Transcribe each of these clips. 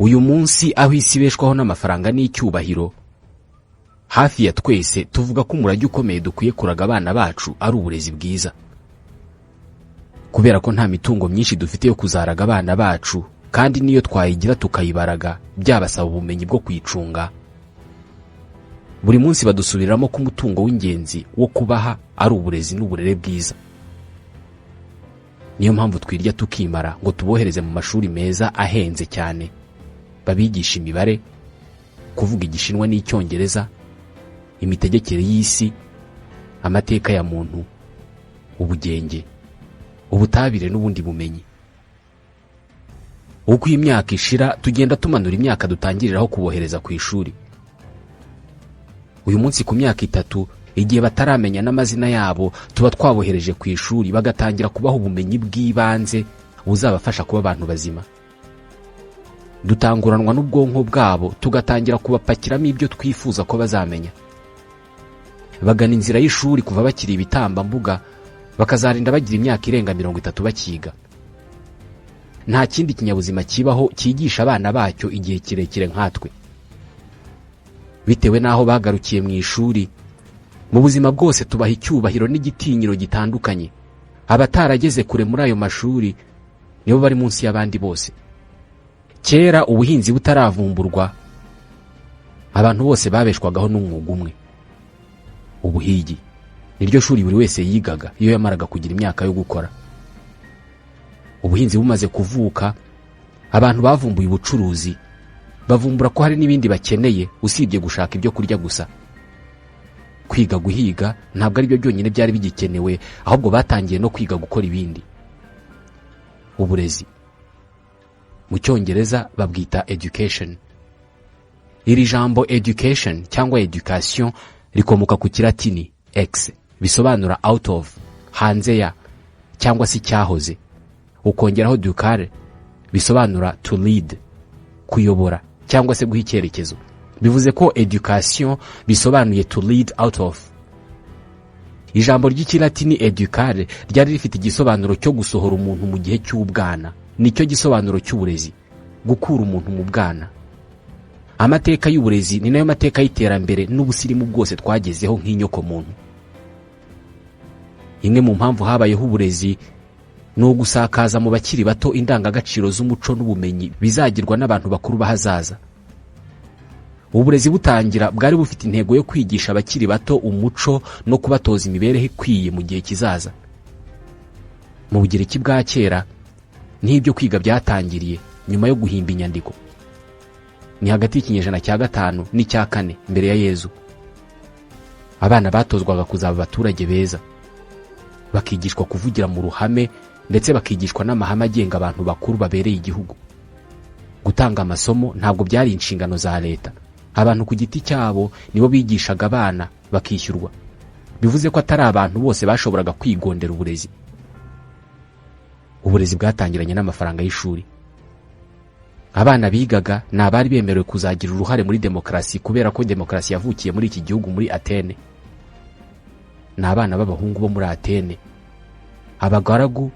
uyu munsi aho isi ibeshwaho n'amafaranga n'icyubahiro, hafi ya twese tuvuga ko umurage ukomeye dukwiye kuraga abana bacu ari uburezi bwiza. Kubera ko nta mitungo myinshi dufite yo kuzaraga abana bacu, kandi niyo twayigira tukayibaraga byabasaba ubumenyi bwo kwicunga, buri munsi badusubiramo ko umutungo w'ingenzi wo kubaha ari uburezi n'uburere bwiza. Niyo mpamvu twirya tukimara ngo tubohereze mu mashuri meza ahenze cyane, babigisha imibare, kuvuga Igishinwa n'Icyongereza, imitegekere y'isi, amateka ya muntu, ubugenge, ubutabire n'ubundi bumenyi. Uko imyaka ishira tugenda tumanura imyaka dutangiriraho kubohereza ku ishuri. Uyu munsi ku myaka 3, igihe bataramenya n'amazina yabo, tuba twabohereje ku ishuri bagatangira kubaho ubumenyi bw'ibanze buzabafasha kuba abantu bazima. Dutanguranwa n'ubwonko bwabo tugatangira kubapakiramo ibyo twifuza ko bazamenya. Bagana inzira y'ishuri kuva bakiri ibitambambuga, bakazarinda bagira imyaka irenga 30 bakiga. Nta kindi kinyabuzima kibaho cyigisha abana bacyo igihe kirekire nkatwe. Bitewe n'aho bagarukiye mu ishuri, mu buzima bwose tubaha icyubahiro n'igitinyiro gitandukanye. Abatarageze kure muri ayo mashuri nibo bari munsi y'abandi bose. Kera ubuhinzi butaravumburwa, abantu bose babeshwagaho n'umwuga umwe, ubuhigi. Niryo shuri buri wese yigaga iyo yamaraga kugira imyaka yo gukora. Ubuhinzi bumaze kuvuka, abantu bavumbuye ubucuruzi, bavumbura ko hari n'ibindi bakeneye usibye gushaka ibyo kurya gusa. Kwiga guhiga ntabwo ari byo byonyine byari bigikenewe, ahubwo batangiye no kwiga gukora ibindi. Uburezi mu Cyongereza babwita education. Iri jambo education cyangwa education rikomoka ku Kilatini ex, bisobanura out of, hanze ya, cyangwa se cyahoze. Ukongeraho ducare, bisobanura to lead, kuyobora cyangwa se guha icyerekezo. Bivuze ko education bisobanuye to lead out of. Ijambo ry'Ikilatini educare ryari rifite igisobanuro cyo gusohora umuntu mu gihe cy'ubwana. Nicyo gisobanuro cy'uburezi, gukura umuntu mu bwana. Amateka y'uburezi ni nayo mateka y'iterambere n'ubusirimu bwose twagezeho nk'inyoko muntu. Imwe mu mpamvu habayeho uburezi ni ugusakaza mu bakiri bato indangagaciro z'umuco n'ubumenyi bizagirwa n'abantu bakuru bahazaza. Uburezi butangira bwari bufite intego yo kwigisha abakiri bato umuco no kubatoza imibereho ikwiye mu gihe kizaza. Mu Bugereki bwa kera n'ibyo kwiga byatangiriye nyuma yo guhimba inyandiko. Ni hagati y'ikinyejana cya 5 n'icya 4 mbere ya Yezu. Abana batozwaga kuzaba abaturage beza, bakigishwa kuvugira mu ruhame, ndetse bakigishwa n'amahame agenga abantu bakuru babereye igihugu. Gutanga amasomo ntabwo byari inshingano za leta. Abantu ku giti cyabo nibo bigishaga abana bakishyurwa. Bivuze ko atari abantu bose bashoboraga kwigondera uburezi. Uburezi bwatangiranye n'amafaranga y'ishuri. Abana bigaga ni abari bemerewe kuzagira uruhare muri demokarasi, kubera ko demokarasi yavukiye muri iki gihugu, muri Atene. Ni abana b'abahungu bo muri Atene. Abagaragu,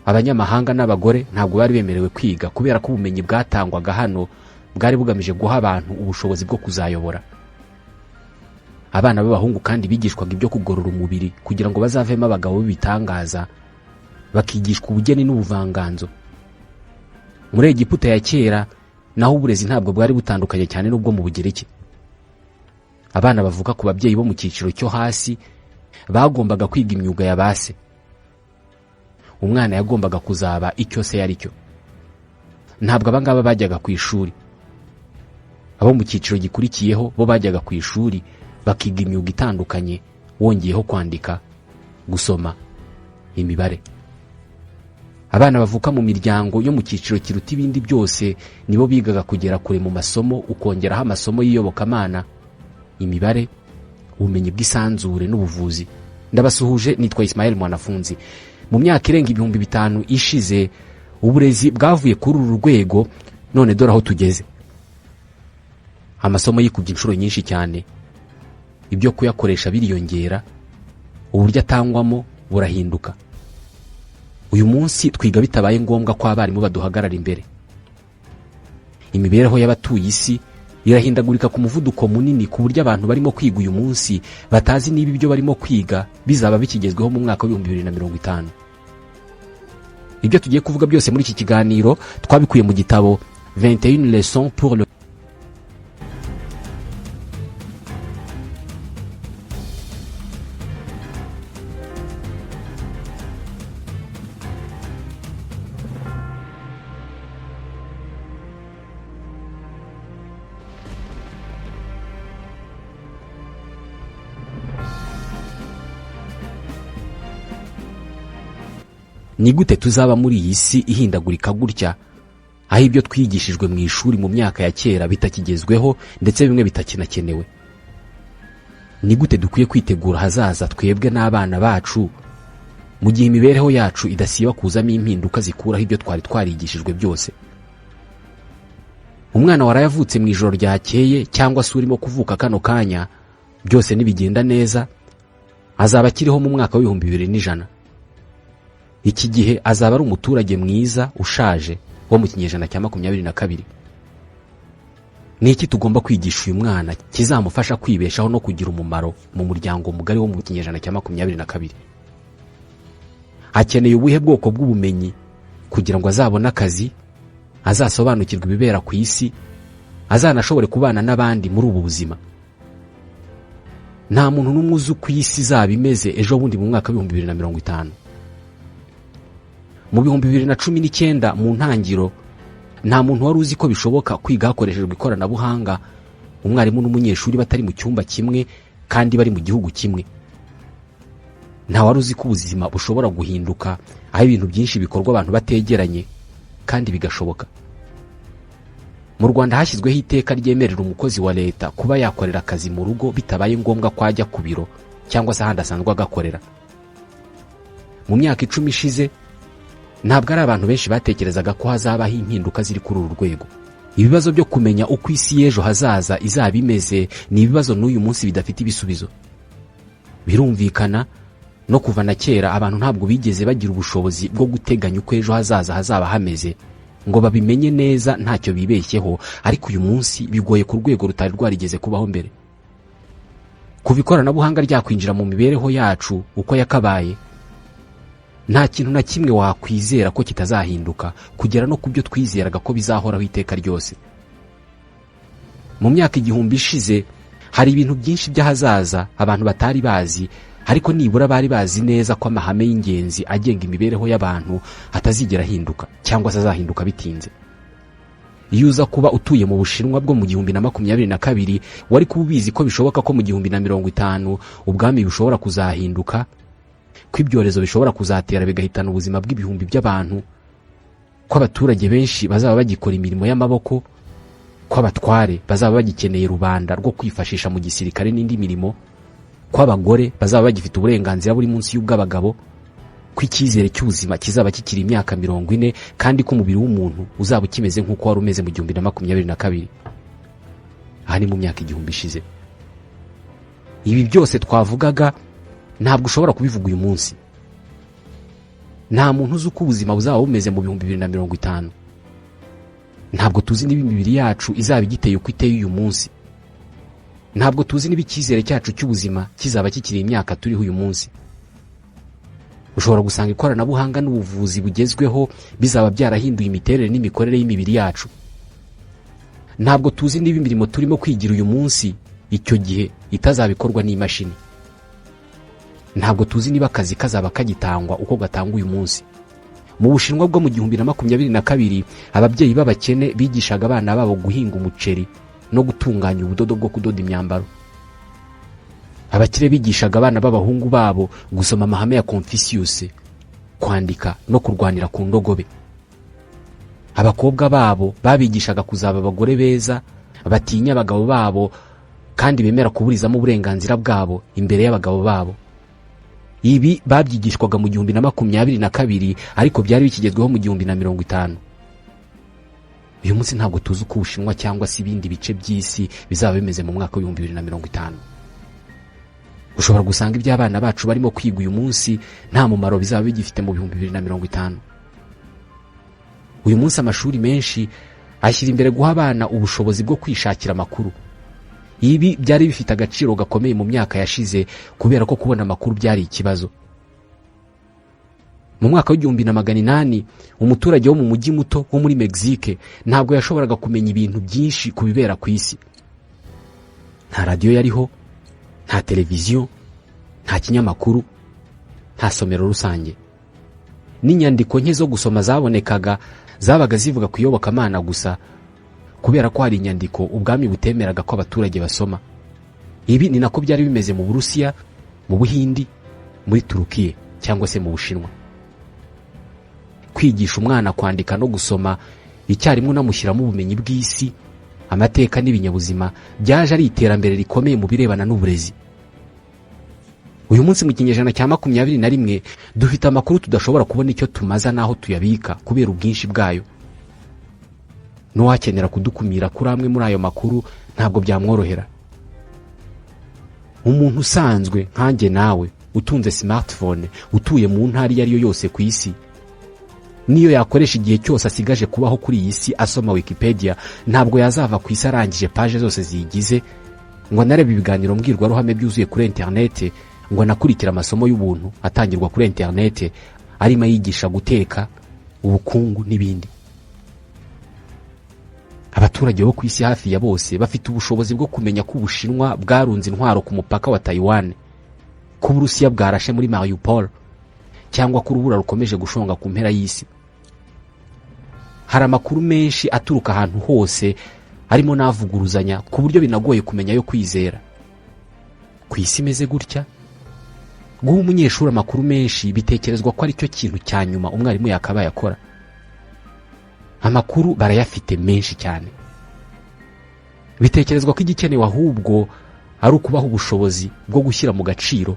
abanyamahanga n'abagore ntabwo bari bemerewe kwiga, kubera ko ubumenyi bwatangwaga hano bwari bugamije guha abantu ubushobozi bwo kuzayobora. Abana b'abahungu kandi bigishwaga ibyo kugorora umubiri kugira ngo bazavemo abagabo b'ibitangaza, bakigishwa ubugeni n'ubuvanganzo. Muri Egiputa ya kera naho uburezi ntabwo bwari butandukanye cyane n'ubwo mu Bugereki. Abana bavuka ku babyeyi bo mu cyiciro cyo hasi bagombaga kwiga imyuga ya base. Umwana yagombaga kuzaba icyo se yari cyo. Ntabwo abangaba bajyaga ku ishuri. Abo mu cyiciro gikurikiyeho bo bajyaga ku ishuri bakiga imyuga itandukanye, wongeyeho kwandika, gusoma, imibare. Abana bavuka mu miryango yo mu cyiciro kiruta ibindi byose nibo bigaga kugera kure mu masomo, ukongeraho amasomo y'iyobokamana, imibare, ubumenyi bw'isanzure n'ubuvuzi. Ndabasuhuje, nitwa Ismael Mwanafunzi. Mu myaka irenga 5,000 ishize uburezi bwavuye kuri uru rwego, none dore aho tugeze. Amasomo yikubye inshuro nyinshi cyane, ibyo kuyakoresha biriyongera, uburyo atangwamo burahinduka. Uyu munsi twiga bitabaye ngombwa ko abarimu baduhagarara imbere. imibereho y'abatuye isi irahindagurika ku muvuduko munini ku buryo abantu barimo kwiga uyu munsi batazi niba ibyo barimo kwiga bizaba bikigezweho mu mwaka wa 2050. Ibyo tugiye kuvuga byose muri iki kiganiro twabikuye mu gitabo 21 leçons pour le Ni gute tuzaba muri iyi si ihindagurika gutya, aho ibyo twigishijwe mu ishuri mu myaka ya kera bitakigezweho ndetse bimwe bitakinakenewe? Ni gute dukwiye kwitegura hazaza twebwe n'abana bacu mu gihe imibereho yacu idasiba kuzamo impinduka zikuraho ibyo twari twarigishijwe byose? Umwana warayavutse mu ijoro ryakeye cyangwa se urimo kuvuka kano kanya, byose nibigenda neza azaba akiriho mu mwaka wa 2100. Iki gihe azaba ari umuturage mwiza ushaje wo mu kinyejana cya 22. Ni iki tugomba kwigisha uyu mwana kizamufasha kwibeshaho no kugira umumaro mu muryango mugari wo mu kinyejana cya 22? Akeneye ubuhe bwoko bw'ubumenyi kugira ngo azabone akazi, azasobanukirwe ibibera ku isi, azanashobore kubana n'abandi muri ubu buzima? Nta muntu n'umwe uzi uko isi izaba imeze ejo bundi mu mwaka wa 2050. Mu 2019 mu ntangiro nta muntu wari uzi ko bishoboka kwiga hakoreshejwe ikoranabuhanga, umwarimu n'umunyeshuri batari mu cyumba kimwe kandi bari mu gihugu kimwe. Nta wari uzi ko ubuzima bushobora guhinduka aho ibintu byinshi bikorwa abantu bategeranye kandi bigashoboka. Mu Rwanda hashyizweho iteka ryemerera umukozi wa leta kuba yakorera akazi mu rugo bitabaye ngombwa ko ajya ku biro cyangwa se ahandi asanzwe agakorera. Mu myaka 10 ishize ntabwo ari abantu benshi batekerezaga ko hazabaho impinduka ziri kuri uru rwego. Ibibazo byo kumenya uko isi y'ejo hazaza izaba imeze ni ibibazo n'uyu munsi bidafite ibisubizo. Birumvikana no kuva na kera abantu ntabwo bigeze bagira ubushobozi bwo guteganya uko ejo hazaza hazaba hameze ngo babimenye neza ntacyo bibeshyeho, ariko uyu munsi bigoye ku rwego rutari rwarigeze kubaho mbere. Kuva ikoranabuhanga ryakwinjira mu mibereho yacu uko yakabaye, nta kintu na kimwe wakwizera ko kitazahinduka kugera no kubyo twizeraga ko bizahoraho iteka ryose. Mu myaka 1000 ishize hari ibintu byinshi by'ahazaza abantu batari bazi, ariko nibura bari bazi neza ko amahame y'ingenzi agenga imibereho y'abantu atazigera ahinduka cyangwa se azahinduka bitinze. Iyo uza kuba utuye mu Bushinwa bwo mu 2022 wari kubizi ko bishoboka ko mu 2050 ubwami bushobora kuzahinduka, ko ibyorezo bishobora kuzatera bigahitana ubuzima bw'ibihumbi by'abantu, ko abaturage benshi bazaba bagikora imirimo y'amaboko, ko abatware bazaba bagikeneye rubanda rwo kwifashisha mu gisirikare n'indi mirimo, ko abagore bazaba bagifite uburenganzira buri munsi y'ubw'abagabo, ko icyizere cy'ubuzima kizaba kikiri imyaka 40 kandi ko umubiri w'umuntu uzaba ukimeze nk'uko wari umeze mu 2022. Aha ni mu myaka 1000 ishize. Ibi byose twavugaga ntabwo ushobora kubivuga uyu munsi. Nta muntu uzi uko ubuzima buzaba bumeze mu 2050. Ntabwo tuzi niba imibiri yacu izaba igiteye uko iteye uyu munsi. Ntabwo tuzi niba icyizere cyacu cy'ubuzima kizaba kikiri imyaka turiho uyu munsi. Ushobora gusanga ikoranabuhanga n'ubuvuzi bugezweho bizaba byarahinduye imiterere n'imikorere y'imibiri yacu. Ntabwo tuzi niba imirimo turimo kwigira uyu munsi icyo gihe itazabikorwa n'imashini. Ntabwo tuzi niba akazi kazaba kagitangwa uko gatangwa uyu munsi. Mu Bushinwa bwo mu 2022 ababyeyi b'abakene bigishaga abana babo guhinga umuceri no gutunganya ubudodo bwo kudoda imyambaro. Abakire bigishaga abana b'abahungu babo gusoma amahame ya Confucius, kwandika no kurwanira ku ndogobe. Abakobwa babo babigishaga kuzaba abagore beza, batinya abagabo babo kandi bemera kuburizamo uburenganzira bwabo imbere y'abagabo babo. Ibi babyigishwaga mu 2022 ariko byari bikigezweho mu 2050. Uyu munsi ntabwo tuzi uko Ubushinwa cyangwa se ibindi bice by'isi bizaba bimeze mu mwaka wa 2050. Ushobora gusanga iby'abana bacu barimo kwiga uyu munsi nta mumaro bizaba bigifite mu 2050. Uyu munsi amashuri menshi ashyira imbere guha abana ubushobozi bwo kwishakira amakuru. Ibi byari bifite agaciro gakomeye mu myaka yashize kubera ko kubona amakuru byari ikibazo. Mu mwaka w'1800 umuturage wo mu mujyi muto wo muri Mexique ntabwo yashoboraga kumenya ibintu byinshi ku bibera ku isi. Nta radio yariho, nta televiziyo, nta kinyamakuru, nta somero rusange. N'inyandiko nke zo gusoma zabonekaga zabaga zivuga kuyobokamana gusa, kubera ko hari inyandiko ubwami butemeraga ko abaturage basoma. Ibi ni nako byari bimeze mu Burusiya, mu Buhindi, muri Turukiya cyangwa se mu Bushinwa. Kwigisha umwana kwandika no gusoma icyarimwe unamushyiramo ubumenyi bw'isi, amateka n'ibinyabuzima byaje ari iterambere rikomeye mu birebana n'uburezi. Uyu munsi mu kinyejana cya 21 dufite amakuru tudashobora kubona icyo tumaza naho tuyabika kubera ubwinshi bwayo. N'uwakenera kudukumira kuri amwe muri ayo makuru ntabwo byamworohera. Umuntu usanzwe nkanjye nawe utunze smartphone, utuye mu ntara iyo ariyo yose ku isi, niyo yakoresha igihe cyose asigaje kubaho kuri iyi si asoma Wikipedia, ntabwo yazava ku isi arangije page zose ziyigize ngo narebe ibiganiro mbwirwaruhame byuzuye kuri internet, ngo anakurikira amasomo y'ubuntu atangirwa kuri internet arimo yigisha guteka, ubukungu n'ibindi. Abaturage bo ku isi hafi ya bose bafite ubushobozi bwo kumenya ko Ubushinwa bwarunze intwaro ku mupaka wa Taiwan, ko Uburusiya bwarashe muri Mariupol, cyangwa ko urubura rukomeje gushonga ku mpera y'isi. Hari amakuru menshi aturuka ahantu hose arimo navuguruzanya ku buryo binagoye kumenya yo kwizera. Ku isi imeze gutya, guha umunyeshuri amakuru menshi bitekerezwa ko ari cyo kintu cya nyuma umwarimu yakabaye akora. Amakuru barayafite menshi cyane. Bitekerezwa ko igikenewe ahubwo ari ukubaho ubushobozi bwo gushyira mu gaciro,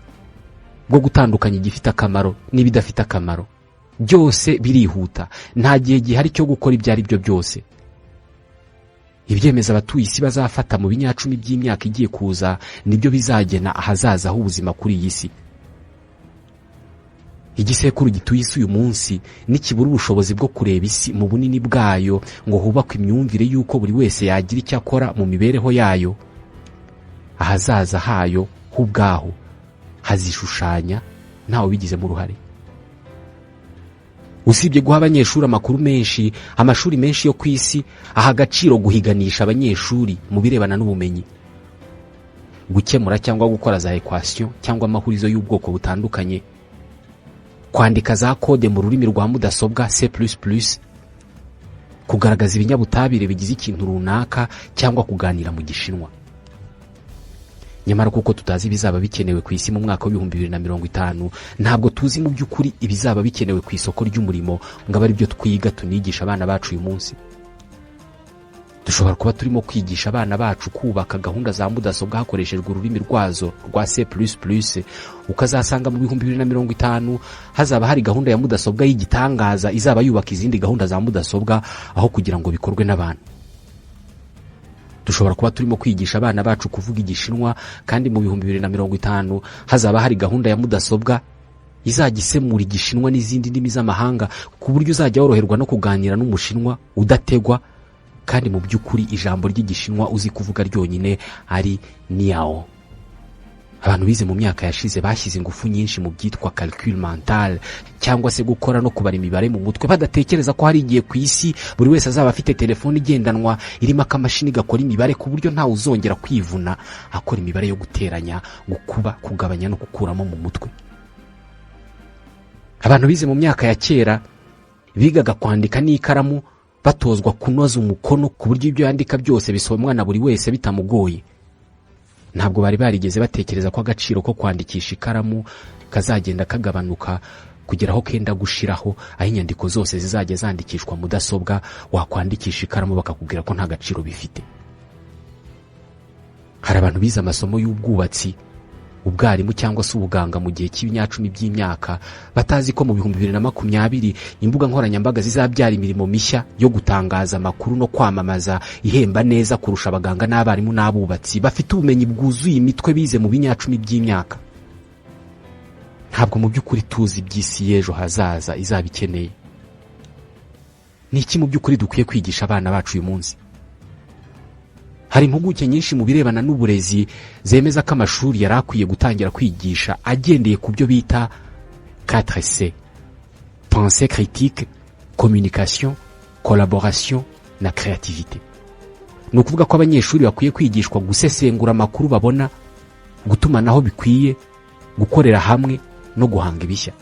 bwo gutandukanya igifite akamaro n'ibidafite akamaro. Byose birihuta, nta gihe gihari cyo gukora ibyo ari byo byose. Ibyemeza abatuye isi bazafata mu binyacumi by'imyaka igiye kuza nibyo bizagena ahazaza h'ubuzima kuri iyi si. Igisekuru gituye isi uyu munsi nikibura ubushobozi bwo kureba isi mu bunini bwayo ngo hubakwe imyumvire y'uko buri wese yagira icyo akora mu mibereho yayo, ahazaza hayo hubwaho hazishushanya ntawe bigizemo uruhare. Usibye guha abanyeshuri amakuru menshi, amashuri menshi yo ku isi aha agaciro guhiganisha abanyeshuri mu birebana n'ubumenyi. Gukemura cyangwa gukora za equation cyangwa amahurizo y'ubwoko butandukanye, kwandika za kode mu rurimi rwa mudasobwa C++, kugaragaza ibinyabutabire bigize ikintu runaka cyangwa kuganira mu Gishinwa. Nyamara kuko tutazi bizaba bikenewe ku isi mu mwaka wa 2050, ntabwo tuzi mu by'ukuri ibizaba bikenewe ku isoko ry'umurimo ngo abari byo twiga tunigisha abana bacu uyu munsi. Dushobora kuba turimo kwigisha abana bacu kubaka gahunda za mudasobwa hakoreshejwe ururimi rwazo rwa C++, ukazasanga mu 2050 hazaba hari gahunda ya mudasobwa y'igitangaza izaba yubaka izindi gahunda za mudasobwa aho kugira ngo bikorwe n'abantu. Dushobora kuba turimo kwigisha abana bacu kuvuga Igishinwa kandi mu 2050 hazaba hari gahunda ya mudasobwa izagisemura Igishinwa n'izindi ndimi z'amahanga ku buryo uzajya woroherwa no kuganira n'Umushinwa udategwa, kandi mu by'ukuri ijambo ry'Igishinwa uzi kuvuga ryonyine ari niao. Abantu bize mu myaka yashize bashyize ingufu nyinshi mu byitwa calcul mental, cyangwa se gukora no kubara imibare mu mutwe badatekereza ko hari igihe ku isi buri wese azaba afite telefone igendanwa irimo akamashini gakora imibare ku buryo ntawe uzongera kwivuna akora imibare yo guteranya, gukuba, kugabanya no gukuramo mu mutwe. Abantu bize mu myaka ya kera bigaga kwandika n'ikaramu batozwa kunoza umukono ku buryo ibyo yandika byose bisomwa na buri wese bitamugoye. Ntabwo bari barigeze batekereza ko agaciro ko kwandikisha ikaramu kazagenda kagabanuka kugera aho kenda gushiraho, aho inyandiko zose zizajya zandikishwa mudasobwa, wakwandikisha ikaramu bakakubwira ko nta gaciro bifite. Hari abantu bize amasomo y'ubwubatsi, ubwarimu cyangwa se ubuganga mu gihe cy'ibinyacumi by'imyaka batazi ko mu 2020 imbuga nkoranyambaga zizabyara imirimo mishya yo gutangaza amakuru no kwamamaza ihemba neza kurusha abaganga n'abarimu n'abubatsi bafite ubumenyi bwuzuye imitwe bize mu binyacumi by'imyaka. Ntabwo mu by'ukuri tuzi by'isi y'ejo hazaza izabikeneye. ni iki mu by'ukuri dukwiye kwigisha abana bacu uyu munsi? Hari impuguke nyinshi mu birebana n'uburezi zemeza ko amashuri yari akwiye gutangira kwigisha agendeye ku byo bita 4C: pensée critique, communication, collaboration na créativité. Ni ukuvuga ko abanyeshuri bakwiye kwigishwa gusesengura amakuru babona, gutumanaho bikwiye, gukorera hamwe no guhanga ibishya.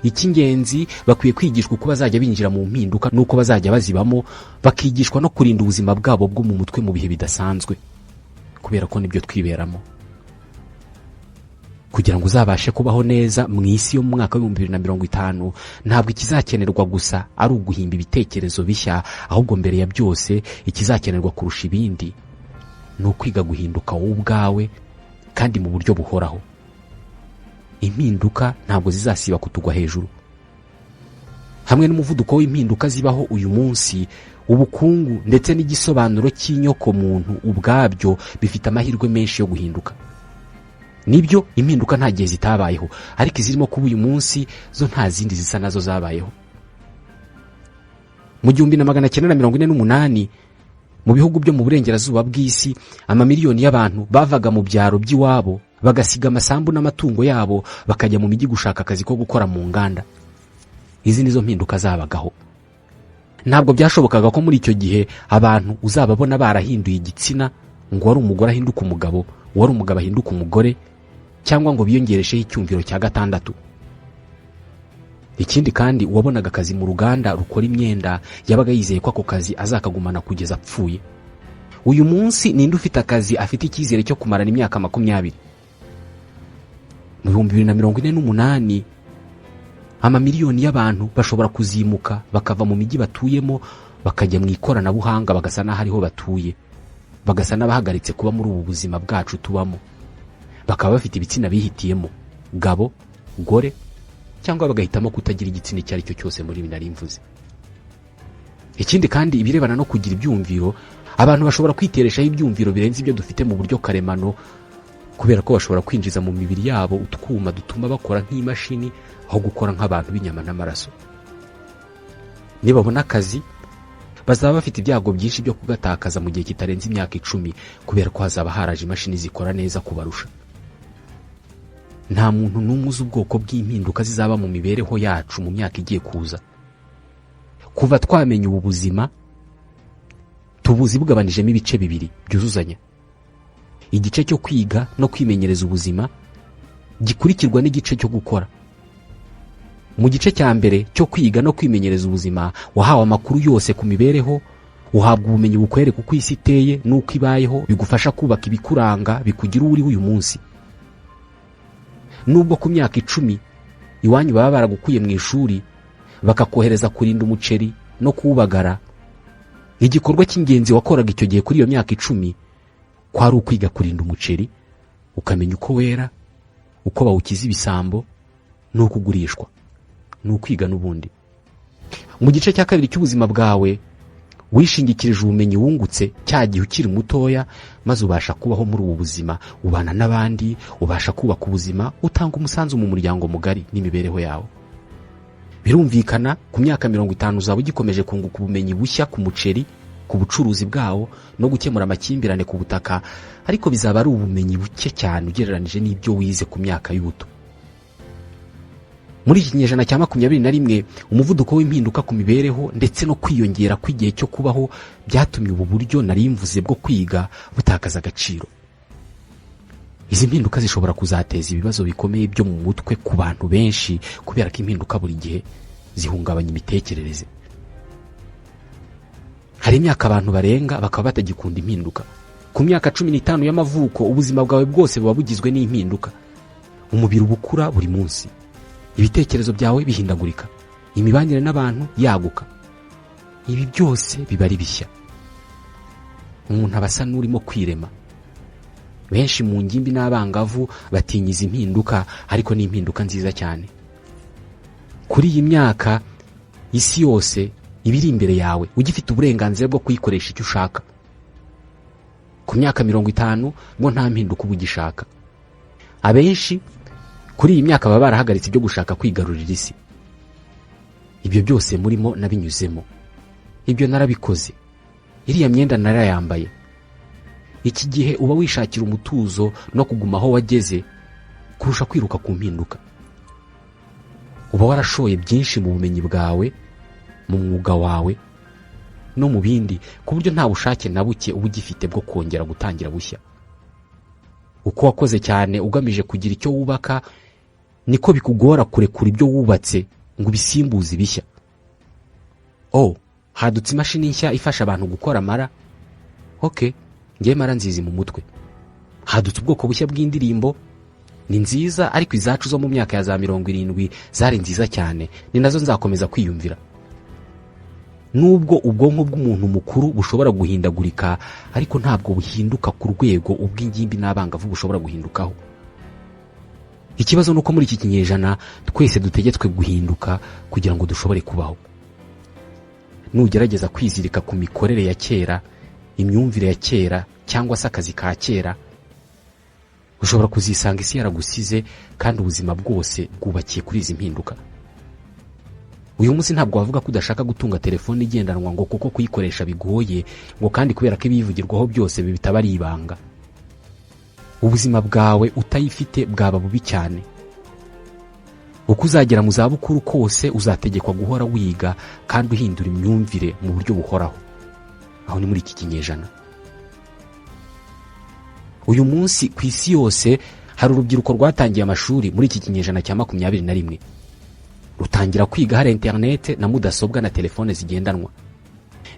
Icy'ingenzi, bakwiye kwigishwa uko bazajya binjira mu mpinduka n'uko bazajya bazibamo, bakigishwa no kurinda ubuzima bwabo bwo mu mutwe mu bihe bidasanzwe, kubera ko nibyo twiberamo. Kugira ngo uzabashe kubaho neza mu isi yo mu mwaka wa 2050, ntabwo ikizakenerwa gusa ari uguhimba ibitekerezo bishya, ahubwo mbere ya byose ikizakenerwa kurusha ibindi ni ukwiga guhinduka wowe ubwawe, kandi mu buryo buhoraho. Impinduka ntabwo zizasiba kutugwa hejuru. Hamwe n'umuvuduko w'impinduka zibaho uyu munsi, ubukungu ndetse n'igisobanuro cy'inyoko muntu ubwabyo bifite amahirwe menshi yo guhinduka. Nibyo, impinduka nta gihe zitabayeho, ariko izirimo kuba uyu munsi zo nta zindi zisa nazo zabayeho. Mu 1948 mu bihugu byo mu burengerazuba bw'isi, amamiliyoni y'abantu bavaga mu byaro by'iwabo bagasiga amasambu n'amatungo yabo bakajya mu mijyi gushaka akazi ko gukora mu nganda. Izi nizo mpinduka zabagaho. Ntabwo byashobokaga ko muri icyo gihe abantu uzababona barahinduye igitsina, ngo wari umugore ahinduka umugabo, wari umugabo ahinduka umugore, cyangwa ngo biyongeresheho icyumviro cya 6. Ikindi kandi, uwabonaga akazi mu ruganda rukora imyenda yabaga yizeye ko ako kazi azakagumana kugeza apfuye. Uyu munsi ninde ufite akazi afite icyizere cyo kumarana imyaka 20? Mu 2048 amamiliyoni y'abantu bashobora kuzimuka bakava mu mijyi batuyemo bakajya mu ikoranabuhanga, bagasa naho ariho batuye, bagasa n'abahagaritse kuba muri ubu buzima bwacu tubamo, bakaba bafite ibitsina bihitiyemo, gabo, gore, cyangwa bagahitamo kutagira igitsina icyo ari cyo cyose muri binari mvuze. Ikindi kandi, ibirebana no kugira ibyumviro, abantu bashobora kwitereshaho ibyumviro birenze ibyo dufite mu buryo karemano, kubera ko bashobora kwinjiza mu mibiri yabo utwuma dutuma bakora nk'imashini aho gukora nk'abantu b'inyama n'amaraso. Nibabona akazi, bazaba bafite ibyago byinshi byo kugatakaza mu gihe kitarenze imyaka 10, kubera ko hazaba haraje imashini zikora neza kubarusha. Nta muntu n'umwe uzi ubwoko bw'impinduka zizaba mu mibereho yacu mu myaka igiye kuza. Kuva twamenya ubu buzima, tubuzi bugabanijemo ibice bibiri byuzuzanya: igice cyo kwiga no kwimenyereza ubuzima, gikurikirwa n'igice cyo gukora. Mu gice cya mbere cyo kwiga no kwimenyereza ubuzima, wahawe amakuru yose ku mibereho, uhabwa ubumenyi bukwereka uko isi iteye n'uko ibayeho, bigufasha kubaka ibikuranga bikugira uri uyu munsi. Nubwo ku myaka 10 iwanyu baba baragukuye mu ishuri bakakohereza kurinda umuceri no kuwubagara, igikorwa cy'ingenzi wakoraga icyo gihe kuri iyo myaka 10 kwari ukwiga kurinda umuceri, ukamenya uko wera, uko bawukiza ibisambo, n'uko ugurishwa, n'ukwiga n'ubundi. Mu gice cya kabiri cy'ubuzima bwawe, wishingikirije ubumenyi wungutse cya gihe ukiri mutoya, maze ubasha kubaho muri ubu buzima, ubana n'abandi, ubasha kubaka ubuzima, utanga umusanzu mu muryango mugari n'imibereho yawe. Birumvikana, ku myaka 50 uzaba ugikomeje kunguka ubumenyi bushya ku muceri, ku bucuruzi bwawo no gukemura amakimbirane ku butaka, ariko bizaba ari ubumenyi buke cyane ugereranije n'ibyo wize ku myaka y'ubuto. Muri iki kinyejana cya 21, umuvuduko w'impinduka ku mibereho ndetse no kwiyongera kw'igihe cyo kubaho byatumye ubu buryo nari mvuze bwo kwiga butakaza agaciro. Izi mpinduka zishobora kuzateza ibibazo bikomeye byo mu mutwe ku bantu benshi, kubera ko impinduka buri gihe zihungabanya imitekerereze. Hari imyaka abantu barenga bakaba batagikunda impinduka. Ku myaka 15 y'amavuko, ubuzima bwawe bwose buba bugizwe n'impinduka. Umubiri ubukura buri munsi, ibitekerezo byawe bihindagurika, imibanire n'abantu yaguka. Ibi byose biba ari bishya. Umuntu abasa n'urimo kwirema. Benshi mu ngimbi n'abangavu batinyiza impinduka, ariko ni impinduka nziza cyane. Kuri iyi myaka, isi yose ibiri imbere yawe, ugifite uburenganzira bwo kuyikoresha icyo ushaka. Ku myaka 50 ngo nta mpinduka ubugishaka. Abenshi kuri iyi myaka baba barahagaritse ibyo gushaka kwigarurira isi. ibyo byose murimo nabinyuzemo, ibyo narabikoze, iriya myenda narayambaye. Iki gihe uba wishakira umutuzo no kuguma aho wageze kurusha kwiruka ku mpinduka. Uba warashoye byinshi mu bumenyi bwawe, mu mwuga wawe no mu bindi, ku buryo nta bushake na buke uba ugifite bwo kongera gutangira bushya. Uko wakoze cyane ugamije kugira icyo wubaka, niko bikugora kurekura ibyo wubatse ngo ubisimbuze ibishya. Hadutse imashini nshya ifasha abantu gukora amara. Ngiye mara nzizi mu mutwe. Hadutse ubwoko bushya bw'indirimbo, ni nziza, ariko izacu zo mu myaka ya za 70 zari nziza cyane, ni nazo nzakomeza kwiyumvira. Nubwo ubwonko bw'umuntu mukuru bushobora guhindagurika, ariko ntabwo buhinduka ku rwego ubw'ingimbi n'abangavu bushobora guhindukaho. Ikibazo nuko muri iki kinyejana twese dutegetswe guhinduka kugira ngo dushobore kubaho. Nugerageza kwizirika ku mikorere ya kera, imyumvire ya kera, cyangwa se akazi ka kera, ushobora kuzisanga isi yaragusize kandi ubuzima bwose bwubakiye kuri izi mpinduka. Uyu munsi ntabwo wavuga ko udashaka gutunga telefone igendanwa ngo kuko kuyikoresha bigoye, ngo kandi kubera ko ibivugirwaho byose bitaba ari ibanga. Ubuzima bwawe utayifite bwaba bubi cyane. Uko uzagera mu zabukuru kose uzategekwa guhora wiga kandi uhindura imyumvire mu buryo buhoraho. Aho ni muri iki kinyejana. Uyu munsi ku isi yose hari urubyiruko rwatangiye amashuri muri iki kinyejana cya 21. Rutangira kwiga hari internet na mudasobwa na telefone zigendanwa.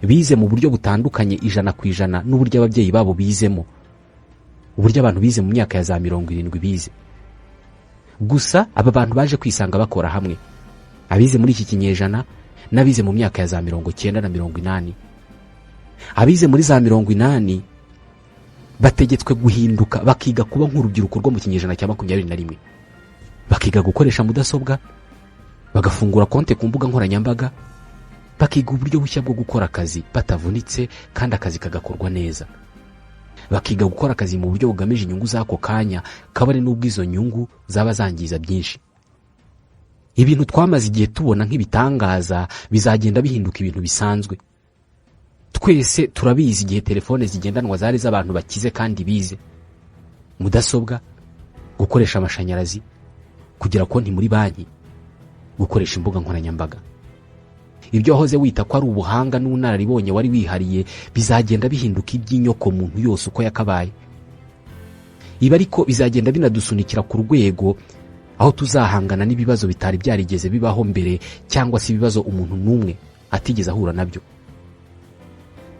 Bize mu buryo butandukanye 100% n'uburyo ababyeyi babo bizemo, uburyo abantu bize mu myaka ya za 70 bize. Gusa aba bantu baje kwisanga bakora hamwe, abize muri iki kinyejana n'abize mu myaka ya za 90 na 80. Abize muri za 80 bategetswe guhinduka, bakiga kuba nk'urubyiruko rwo mu kinyejana cya 21. Bakiga gukoresha mudasobwa, bagafungura konte ku mbuga nkoranyambaga, bakiga uburyo bushya bwo gukora akazi batavunitse kandi akazi kagakorwa neza. Bakiga gukora akazi mu buryo bugamije inyungu z'ako kanya, kabone n'ubwo izo nyungu zaba zangiza byinshi. Ibintu twamaze igihe tubona nk'ibitangaza bizagenda bihinduka ibintu bisanzwe. Twese turabizi igihe telefone zigendanwa zari z'abantu bakize kandi bize. Mudasobwa, gukoresha amashanyarazi, kugira konti muri banki, gukoresha imbuga nkoranyambaga. Ibyo wahoze wita ko ari ubuhanga n'unararibonye wari wihariye bizagenda bihinduka iby'inyoko muntu yose uko yakabaye. Ibi ariko bizagenda binadusunikira ku rwego aho tuzahangana n'ibibazo bitari byarigeze bibaho mbere, cyangwa se ibibazo umuntu n'umwe atigeze ahura nabyo.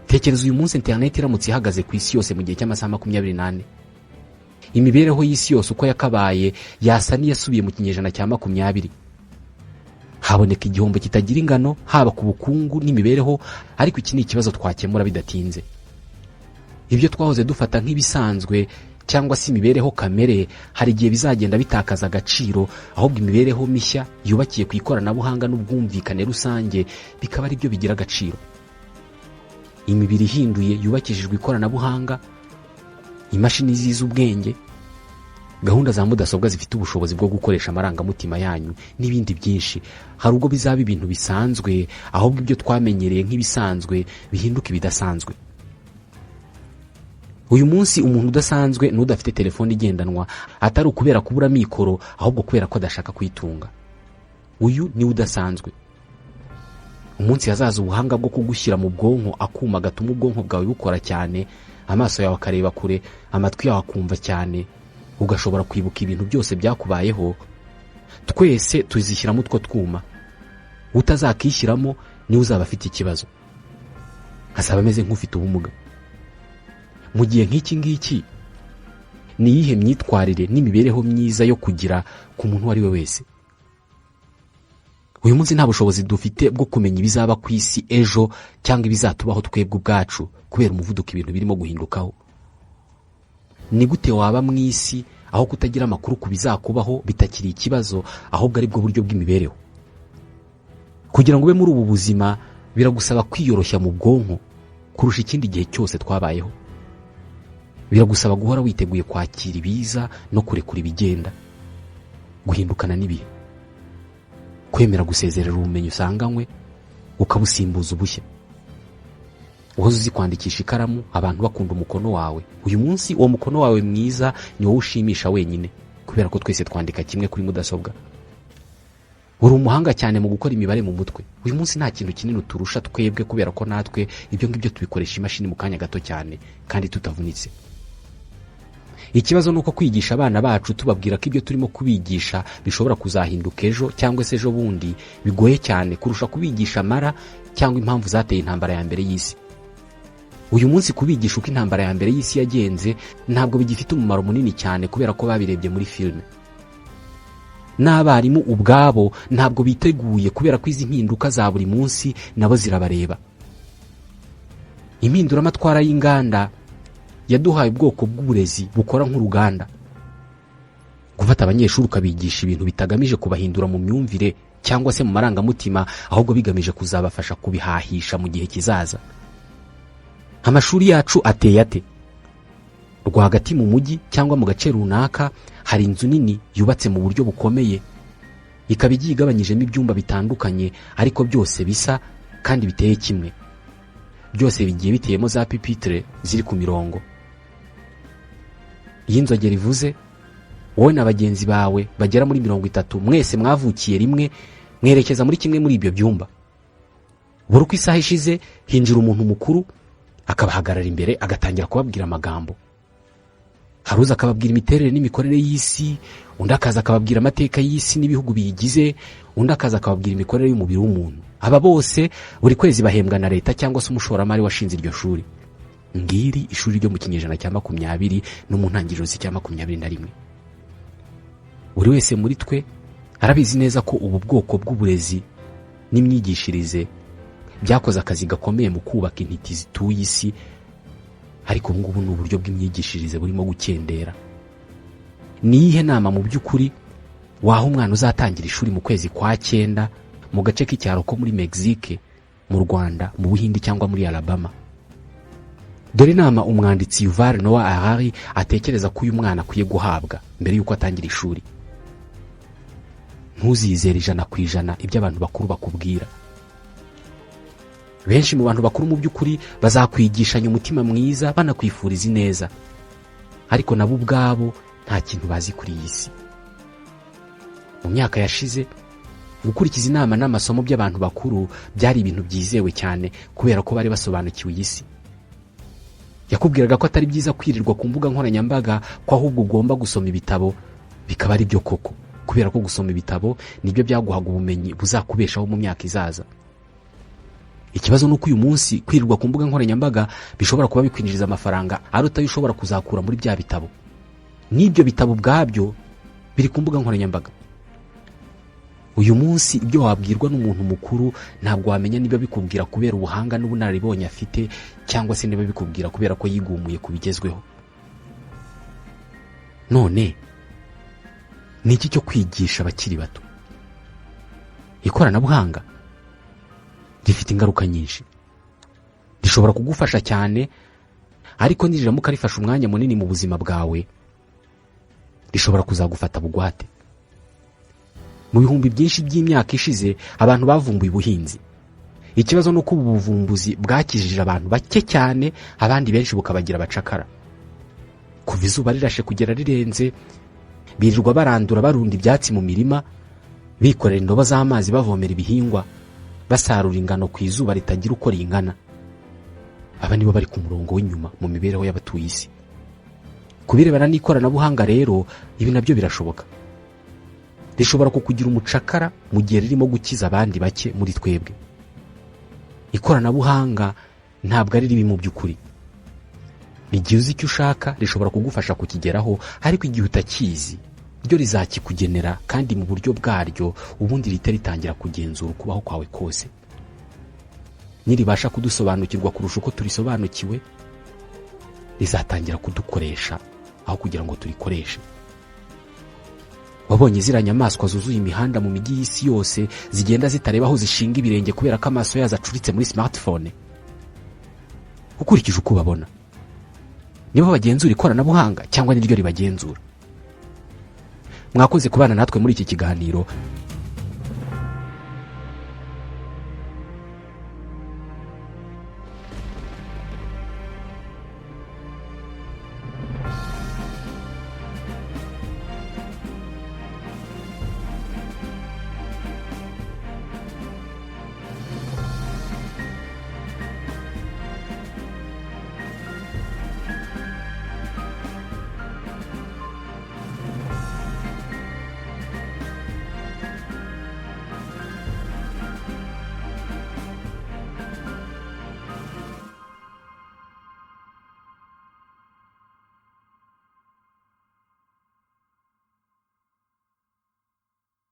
Tekereza uyu munsi internet iramutse ihagaze ku isi yose mu gihe cy'amasaha 24. Imibereho y'isi yose uko yakabaye yasa n'iyasubiye mu kinyejana cya 20. Haboneka igihombo kitagira ingano haba ku bukungu n'imibereho, ariko iki ni ikibazo twakemura bidatinze. Ibyo twahoze dufata nk'ibisanzwe cyangwa se imibereho kamere, hari igihe bizagenda bitakaza agaciro, ahubwo imibereho mishya yubakiye ku ikoranabuhanga n'ubwumvikane rusange bikaba ari byo bigira agaciro. Imibiri ihinduye yubakishijwe ikoranabuhanga, imashini zizi ubwenge, gahunda za mudasobwa zifite ubushobozi bwo gukoresha amarangamutima yanyu n'ibindi byinshi, hari ubwo bizaba ibintu bisanzwe, ahubwo ibyo twamenyereye nk'ibisanzwe bihinduka ibidasanzwe. Uyu munsi umuntu udasanzwe n'udafite telefone igendanwa atari ukubera kubura mikoro, ahubwo kubera ko adashaka kwitunga. Uyu ni udasanzwe. Umunsi hazaza ubuhanga bwo kugushyira mu bwonko akuma gatuma ubwonko bwawe bukora cyane, amaso yawe akareba kure, amatwi yawe akumva cyane, ugashobora kwibuka ibintu byose byakubayeho. Twese tuzishyiramo utwo twuma. Utazakishyiramo ni uzaba afite ikibazo, azaba ameze nk'ufite ubumuga. Mu gihe nk'iki ngiki ni iyihe myitwarire n'imibereho myiza yo kugira ku muntu wari we wese? Uyu munsi nta bushobozi dufite bwo kumenya ibizaba ku isi ejo cyangwa ibizatubaho twebwe ubwacu kubera umuvuduko ibintu birimo guhindukaho. Ni gute waba mu isi aho kutagira amakuru ku bizakubaho bitakiri ikibazo, ahubwo ari bwo buryo bw'imibereho? Kugira ngo ube muri ubu buzima biragusaba kwiyoroshya mu bwonko kurusha ikindi gihe cyose twabayeho. Biragusaba guhora witeguye kwakira ibiza no kurekura ibigenda, guhindukana n'ibihe. kwemera gusezerera ubumenyi usanganywe ukabusimbuza ubushya. uhoze uzi kwandikisha ikaramu abantu bakunda umukono wawe, uyu munsi uwo mukono wawe mwiza ni wowe ushimisha wenyine, kubera ko twese twandika kimwe kuri mudasobwa. uri umuhanga cyane mu gukora imibare mu mutwe, uyu munsi nta kintu kinini uturusha twebwe, kubera ko natwe ibyo ngibyo tubikoresha imashini mu kanya gato cyane kandi tutavunitse. Ikibazo nuko kwigisha abana bacu tubabwira ko ibyo turimo kubigisha bishobora kuzahinduka ejo cyangwa se ejo bundi bigoye cyane kurusha kubigisha amara cyangwa impamvu zateye intambara ya mbere y'isi. Uyu munsi kubigisha uko intambara ya mbere y'isi yagenze ntabwo bigifite umumaro munini cyane, kubera ko babirebye muri filime. N'abarimu ubwabo ntabwo biteguye, kubera ko izi mpinduka za buri munsi nabo zirabareba. Impinduramatwara y'inganda yaduhaye ubwoko bw'uburezi bukora nk'uruganda. Gufata abanyeshuri ukabigisha ibintu bitagamije kubahindura mu myumvire cyangwa se mu marangamutima, ahubwo bigamije kuzabafasha kubihahisha mu gihe kizaza. Amashuri yacu ateye ate? Rwagati mu mujyi cyangwa mu gace runaka hari inzu nini yubatse mu buryo bukomeye, ikaba igiye igabanyijemo ibyumba bitandukanye, ariko byose bisa kandi biteye kimwe. Byose bigiye biteyemo za pupitre ziri ku mirongo. Iyi nzogera ivuze, wowe na bagenzi bawe bagera muri 30 mwese mwavukiye rimwe, mwerekeza muri kimwe muri ibyo byumba. Buri uko isaha ishize hinjira umuntu mukuru akabahagarara imbere agatangira kubabwira amagambo. Haruza akababwira imiterere n'imikorere y'isi, undi akaza akababwira amateka y'isi n'ibihugu biyigize, undi akaza akababwira imikorere y'umubiri w'umuntu. Aba bose buri kwezi bahembwa na leta cyangwa se umushoramari washinze iryo shuri. Ngiri ishuri ryo mu kinyejana cya 20 no mu ntangiriro z'icya 21. Buri wese muri twe arabizi neza ko ubu bwoko bw'uburezi n'imyigishirize byakoze akazi gakomeye mu kubaka intiti zituye isi, ariko ubu ngubu n'uburyo bw'imyigishirize burimo gukendera. Nihe nama mu by'ukuri waho umwana uzatangira ishuri mu kwezi kwa 9 mu gace k'icyaro ko muri Mexique, mu Rwanda, mu Buhindi cyangwa muri Alabama? Dore inama umwanditsi Yuval Noah Harari atekereza ko uyu mwana akwiye guhabwa mbere yuko atangira ishuri. Ntuzizere 100% ibyo abantu bakuru bakubwira. Benshi mu bantu bakuru mu by'ukuri bazakwigishanya umutima mwiza, banakwifuriza ineza, ariko nabo ubwabo nta kintu bazi kuri iyi si. Mu myaka yashize gukurikiza inama n'amasomo by'abantu bakuru byari ibintu byizewe cyane, kubera ko bari basobanukiwe iyi si. Yakubwiraga ko atari byiza kwirirwa ku mbuga nkoranyambaga, ko ahubwo ugomba gusoma ibitabo, bikaba ari byo koko, kubera ko gusoma ibitabo nibyo byaguhaga ubumenyi buzakubeshaho mu myaka izaza. Ikibazo nuko uyu munsi kwirirwa ku mbuga nkoranyambaga bishobora kuba bikwinjiriza amafaranga aruta yo ushobora kuzakura muri bya bitabo. N'ibyo bitabo bwabyo biri ku mbuga nkoranyambaga. Uyu munsi ibyo wabwirwa n'umuntu mukuru ntabwo wamenya niba bikubwira kubera ubuhanga n'ubunararibonye afite, cyangwa se niba bikubwira kubera ko yigumuye kubigezweho. None ni iki cyo kwigisha abakiri bato? Ikoranabuhanga rifite ingaruka nyinshi. Rishobora kugufasha cyane, ariko niriramuka rifashe umwanya munini mu buzima bwawe, rishobora kuzagufata bugwate. Mu bihumbi byinshi by'imyaka ishize abantu bavumbuye ubuhinzi. Ikibazo nuko ubu buvumbuzi bwakijije abantu bake cyane, abandi benshi bukabagira abacakara. Kuva izuba rirashe kugera rirenze, birirwa barandura barunda ibyatsi mu mirima, bikorera indobo z'amazi bavomera ibihingwa, basarura ingano ku izuba ritagira uko ringana. Aba nibo bari ku murongo w'inyuma mu mibereho y'abatuye isi. Kubirebana n'ikoranabuhanga rero, ibi nabyo birashoboka. Rishobora kukugira umucakara mu gihe ririmo gukiza abandi bake muri twebwe. Ikoranabuhanga ntabwo ari ribi mu by'ukuri. Igihe uzi icyo ushaka rishobora kugufasha kukigeraho, ariko igihe utakizi ryo rizakikugenera, kandi mu buryo bwaryo, ubundi ritangira kugenzura ukubaho kwawe kose. Niribasha kudusobanukirwa kurusha uko turisobanukiwe, rizatangira kudukoresha aho kugira ngo turikoreshe. Wabonye zira nyamaswa zuzuye imihanda mu mijyi y'isi yose zigenda zitareba aho zishinga ibirenge kubera ko amaso yazo acuritse muri smartphone? Ukurikije uko babona, nibo bagenzura ikoranabuhanga cyangwa niryo ribagenzura? Mwakoze kubana natwe muri iki kiganiro.